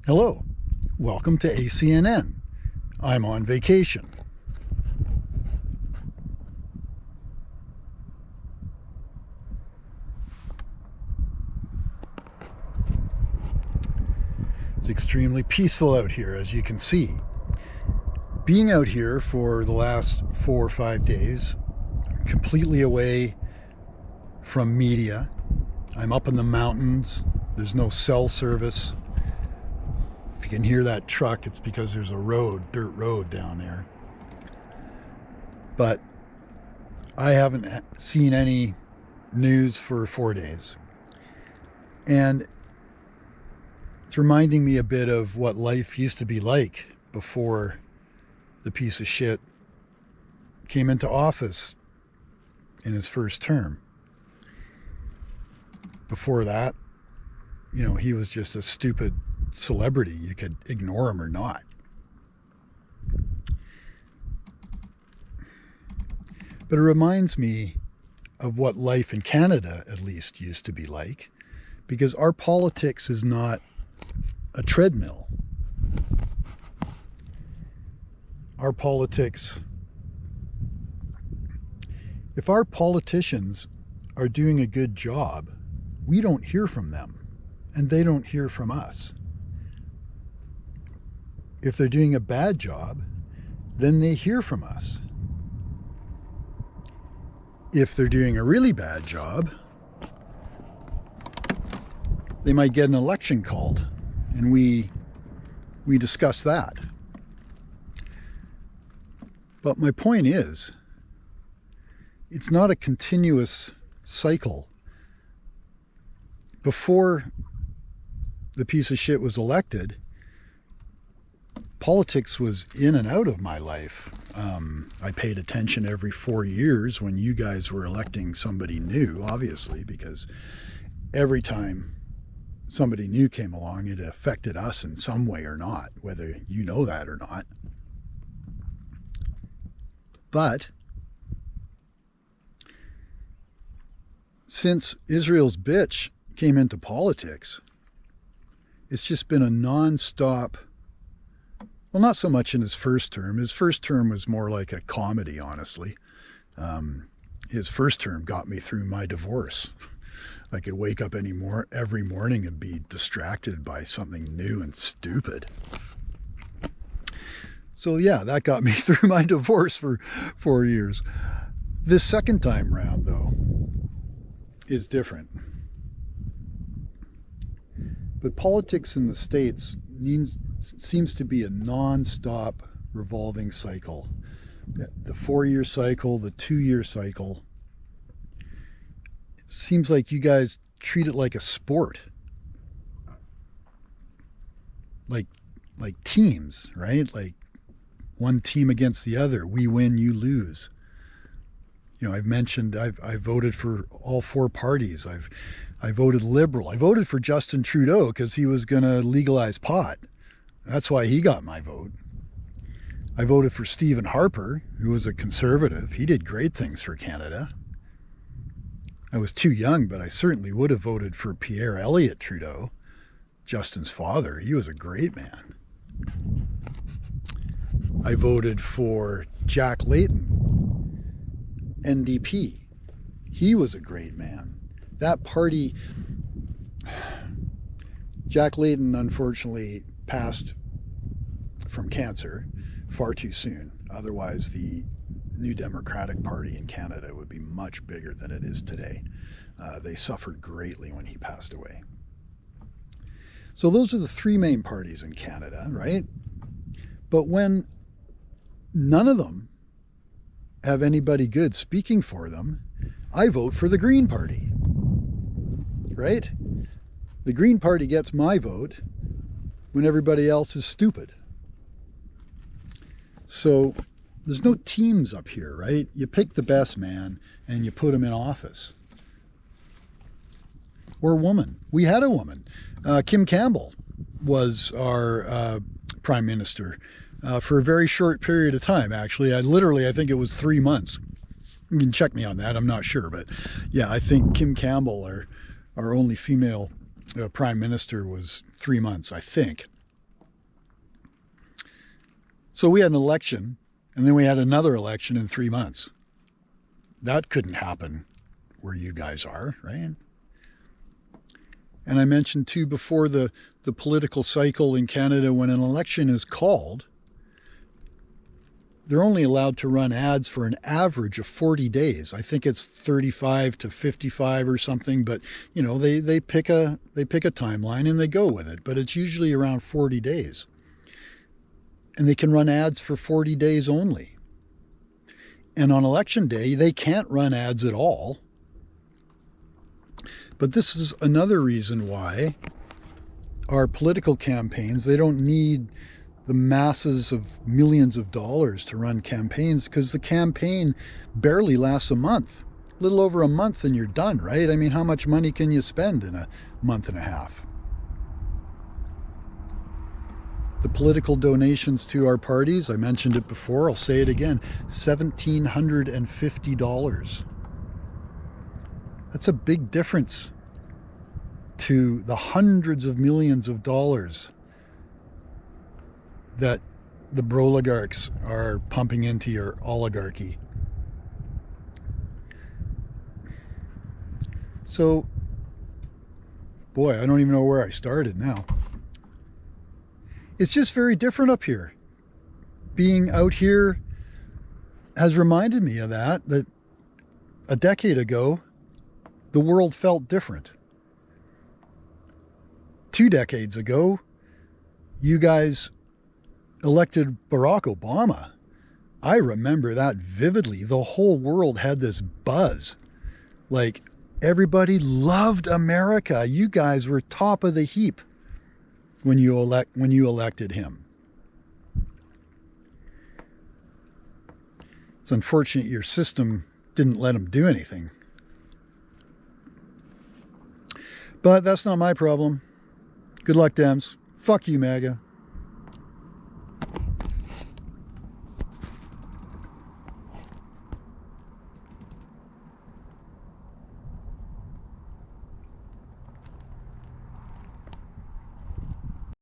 Hello, welcome to ACNN. I'm on vacation. It's extremely peaceful out here, as you can see. Being out here for the last 4 or 5 days, I'm completely away from media. I'm up in the mountains. There's no cell service. If you can hear that truck, it's because there's a road, dirt road down there. But I haven't seen any news for 4 days. And it's reminding me a bit of what life used to be like before the piece of shit came into office in his first term. Before that, he was just a stupid celebrity. You could ignore him or not. But it reminds me of what life in Canada, at least, used to be like, because our politics is not a treadmill. Our politics, if our politicians are doing a good job, we don't hear from them, and they don't hear from us. If they're doing a bad job, then they hear from us. If they're doing a really bad job, they might get an election called, and we discuss that. But my point is, it's not a continuous cycle. Before the piece of shit was elected, politics was in and out of my life. I paid attention every 4 years when you guys were electing somebody new, obviously, because every time somebody new came along, it affected us in some way or not, whether you know that or not. But since Israel's bitch came into politics, it's just been a non-stop. Well, not so much in his first term. His first term was more like a comedy, honestly. His first term got me through my divorce. I could wake up every morning and be distracted by something new and stupid. So yeah, that got me through my divorce for 4 years. This second time round, though, is different. But politics in the States seems to be a non-stop revolving cycle. The 4-year cycle, the 2-year cycle. It seems like you guys treat it like a sport. Like teams, right? Like one team against the other. We win, you lose. I've mentioned I voted for all 4 parties. I voted Liberal. I voted for Justin Trudeau because he was going to legalize pot. That's why he got my vote. I voted for Stephen Harper, who was a Conservative. He did great things for Canada. I was too young, but I certainly would have voted for Pierre Elliott Trudeau, Justin's father. He was a great man. I voted for Jack Layton, NDP. He was a great man. That party, Jack Layton unfortunately passed from cancer far too soon. Otherwise, the New Democratic Party in Canada would be much bigger than it is today. They suffered greatly when he passed away. So those are the 3 main parties in Canada, right? But when none of them have anybody good speaking for them, I vote for the Green Party, right? The Green Party gets my vote when everybody else is stupid. So there's no teams up here, right? You pick the best man and you put him in office. Or a woman. We had a woman. Kim Campbell was our prime minister for a very short period of time, actually. I think it was 3 months. You can check me on that, I'm not sure. But yeah, I think Kim Campbell, our only female prime minister, was 3 months, I think. So we had an election, and then we had another election in 3 months. That couldn't happen where you guys are, right? And I mentioned too before the political cycle in Canada, when an election is called, they're only allowed to run ads for an average of 40 days. I think it's 35 to 55 or something, but you know, they pick a timeline and they go with it, but it's usually around 40 days. And they can run ads for 40 days only. And on election day, they can't run ads at all. But this is another reason why our political campaigns, they don't need the masses of millions of dollars to run campaigns, because the campaign barely lasts a month. A little over a month and you're done, right? I mean, how much money can you spend in a month and a half? The political donations to our parties, I mentioned it before, I'll say it again, $1,750. That's a big difference to the hundreds of millions of dollars that the broligarchs are pumping into your oligarchy. So, boy, I don't even know where I started now. It's just very different up here. Being out here has reminded me of that a decade ago, the world felt different. 2 decades ago, you guys elected Barack Obama. I remember that vividly. The whole world had this buzz. Like, everybody loved America. You guys were top of the heap when you elected him. It's unfortunate your system didn't let him do anything. But that's not my problem. Good luck, Dems. Fuck you, MAGA.